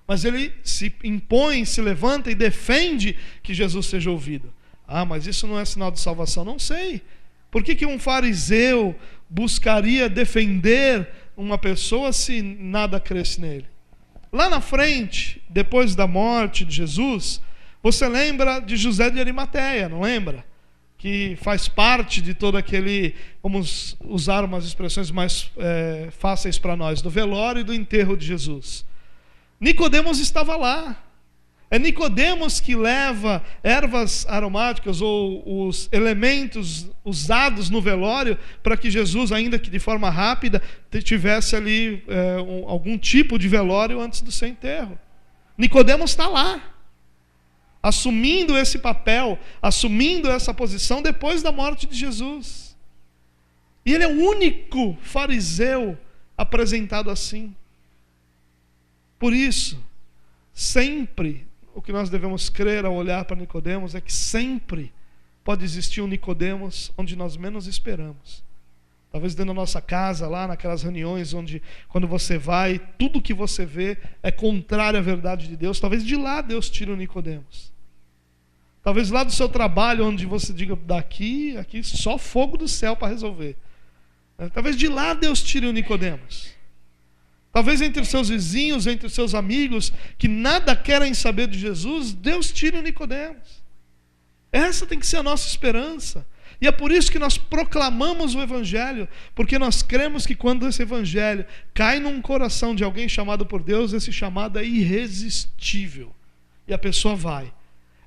Mas ele se impõe, se levanta e defende que Jesus seja ouvido. Ah, mas isso não é sinal de salvação. Não sei. Por que um fariseu buscaria defender uma pessoa se nada cresce nele? Lá na frente, depois da morte de Jesus, você lembra de José de Arimateia, não lembra? Que faz parte de todo aquele, vamos usar umas expressões mais fáceis para nós, do velório e do enterro de Jesus. Nicodemos estava lá. É Nicodemos que leva ervas aromáticas ou os elementos usados no velório para que Jesus, ainda que de forma rápida, tivesse ali algum tipo de velório antes do seu enterro. Nicodemos está lá, assumindo esse papel, assumindo essa posição depois da morte de Jesus. E ele é o único fariseu apresentado assim. Por isso, sempre o que nós devemos crer ao olhar para Nicodemos é que sempre pode existir um Nicodemos onde nós menos esperamos. Talvez dentro da nossa casa, lá naquelas reuniões onde, quando você vai, tudo que você vê é contrário à verdade de Deus. Talvez de lá Deus tire o Nicodemos. Talvez lá do seu trabalho, onde você diga: aqui só fogo do céu para resolver. Talvez de lá Deus tire o Nicodemos. Talvez entre os seus vizinhos, entre os seus amigos, que nada querem saber de Jesus, Deus tire o Nicodemos. Essa tem que ser a nossa esperança. E é por isso que nós proclamamos o Evangelho, porque nós cremos que quando esse Evangelho cai num coração de alguém chamado por Deus, esse chamado é irresistível. E a pessoa vai.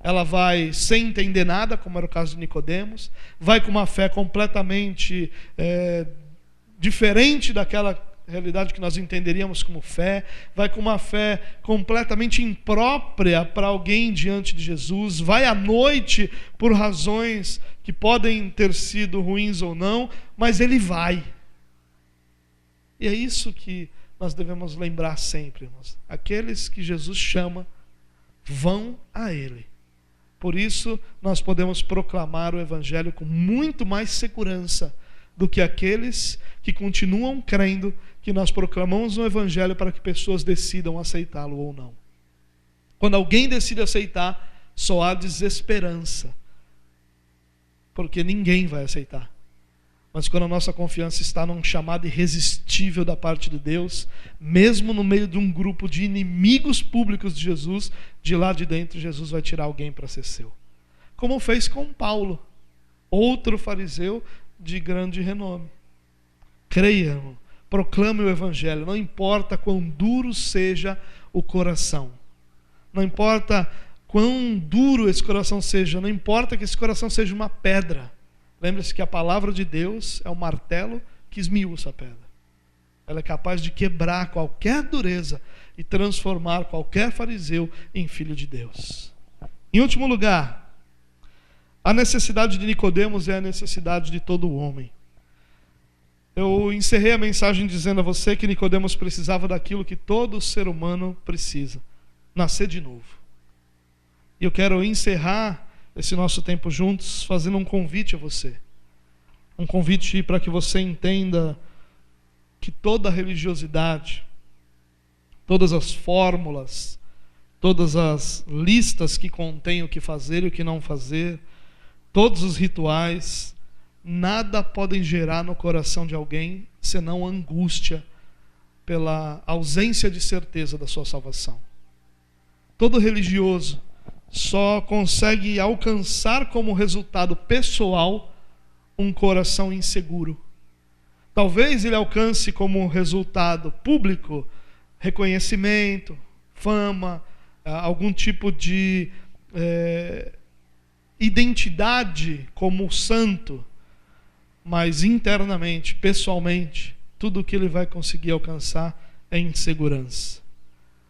Ela vai sem entender nada, como era o caso de Nicodemos, vai com uma fé completamente diferente daquela realidade que nós entenderíamos como fé, vai com uma fé completamente imprópria para alguém diante de Jesus, vai à noite por razões que podem ter sido ruins ou não, mas ele vai. E é isso que nós devemos lembrar sempre, irmãos. Aqueles que Jesus chama vão a ele. Por isso nós podemos proclamar o Evangelho com muito mais segurança do que aqueles que continuam crendo que nós proclamamos um Evangelho para que pessoas decidam aceitá-lo ou não. Quando alguém decide aceitar, só há desesperança, porque ninguém vai aceitar. Mas quando a nossa confiança está num chamado irresistível da parte de Deus, mesmo no meio de um grupo de inimigos públicos de Jesus, de lá de dentro Jesus vai tirar alguém para ser seu. Como fez com Paulo, outro fariseu de grande renome. Creia, irmão, proclame o evangelho, não importa quão duro seja o coração. Não importa quão duro esse coração seja, não importa que esse coração seja uma pedra. Lembre-se que a palavra de Deus é o martelo que esmiuça a pedra. Ela é capaz de quebrar qualquer dureza e transformar qualquer fariseu em filho de Deus. Em último lugar, a necessidade de Nicodemos é a necessidade de todo homem. Eu encerrei a mensagem dizendo a você que Nicodemos precisava daquilo que todo ser humano precisa: nascer de novo. E eu quero encerrar esse nosso tempo juntos fazendo um convite a você. Um convite para que você entenda que toda a religiosidade, todas as fórmulas, todas as listas que contêm o que fazer e o que não fazer, todos os rituais, nada podem gerar no coração de alguém senão angústia pela ausência de certeza da sua salvação. Todo religioso só consegue alcançar como resultado pessoal um coração inseguro. Talvez ele alcance como resultado público reconhecimento, fama, algum tipo de identidade como santo, mas internamente, pessoalmente, tudo o que ele vai conseguir alcançar é insegurança.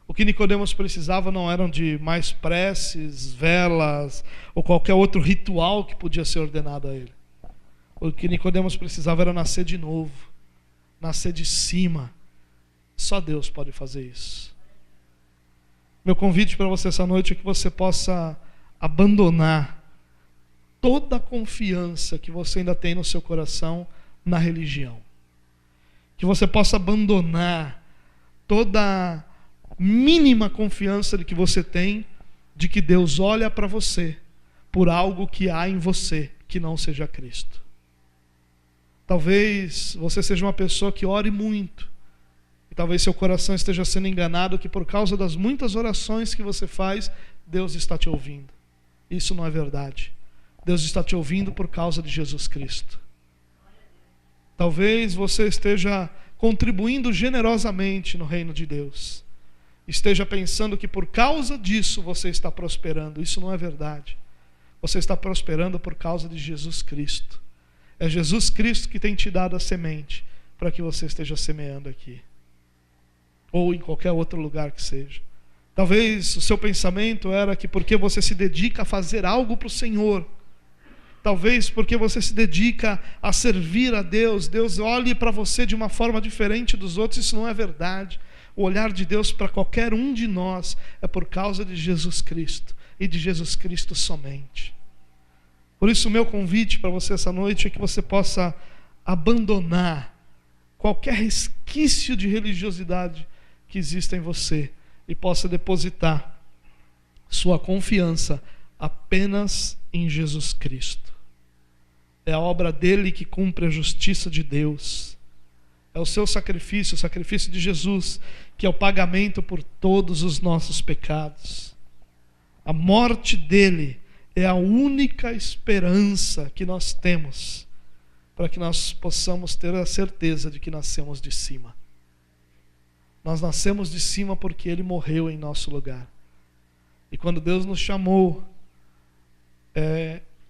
O que Nicodemos precisava não eram de mais preces, velas ou qualquer outro ritual que podia ser ordenado a ele. O que Nicodemos precisava era nascer de novo, nascer de cima. Só Deus pode fazer isso. Meu convite para você essa noite é que você possa abandonar toda a confiança que você ainda tem no seu coração na religião. Que você possa abandonar toda mínima confiança de que você tem de que Deus olha para você por algo que há em você que não seja Cristo. Talvez você seja uma pessoa que ore muito e talvez seu coração esteja sendo enganado que por causa das muitas orações que você faz, Deus está te ouvindo. Isso não é verdade. Deus está te ouvindo por causa de Jesus Cristo. Talvez você esteja contribuindo generosamente no reino de Deus, esteja pensando que por causa disso você está prosperando. Isso não é verdade. Você está prosperando por causa de Jesus Cristo. É Jesus Cristo que tem te dado a semente para que você esteja semeando aqui, ou em qualquer outro lugar que seja. Talvez o seu pensamento era que porque você se dedica a fazer algo para o Senhor, talvez porque você se dedica a servir a Deus, Deus olhe para você de uma forma diferente dos outros. Isso não é verdade. O olhar de Deus para qualquer um de nós é por causa de Jesus Cristo e de Jesus Cristo somente. Por isso o meu convite para você essa noite é que você possa abandonar qualquer resquício de religiosidade que exista em você e possa depositar sua confiança apenas em Jesus Cristo. É a obra dele que cumpre a justiça de Deus. É o seu sacrifício, o sacrifício de Jesus, que é o pagamento por todos os nossos pecados. A morte dele é a única esperança que nós temos para que nós possamos ter a certeza de que nascemos de cima. Nós nascemos de cima porque ele morreu em nosso lugar. E quando Deus nos chamou,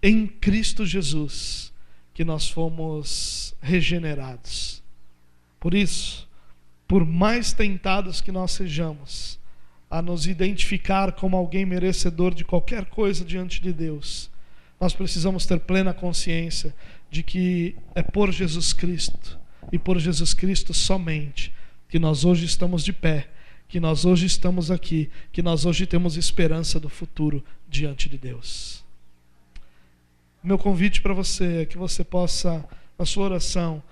em Cristo Jesus que nós fomos regenerados. Por isso, por mais tentados que nós sejamos a nos identificar como alguém merecedor de qualquer coisa diante de Deus, nós precisamos ter plena consciência de que é por Jesus Cristo e por Jesus Cristo somente que nós hoje estamos de pé, que nós hoje estamos aqui, que nós hoje temos esperança do futuro diante de Deus. Meu convite para você é que você possa, na sua oração,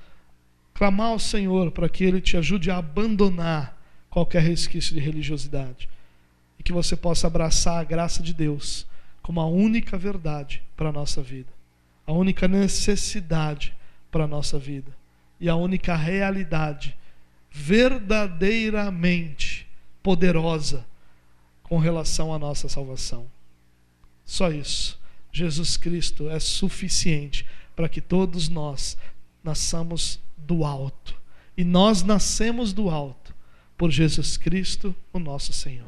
clamar ao Senhor para que Ele te ajude a abandonar qualquer resquício de religiosidade e que você possa abraçar a graça de Deus como a única verdade para a nossa vida, a única necessidade para a nossa vida e a única realidade verdadeiramente poderosa com relação à nossa salvação. Só isso. Jesus Cristo é suficiente para que todos nós nasçamos do alto. E nós nascemos do alto por Jesus Cristo, o nosso Senhor.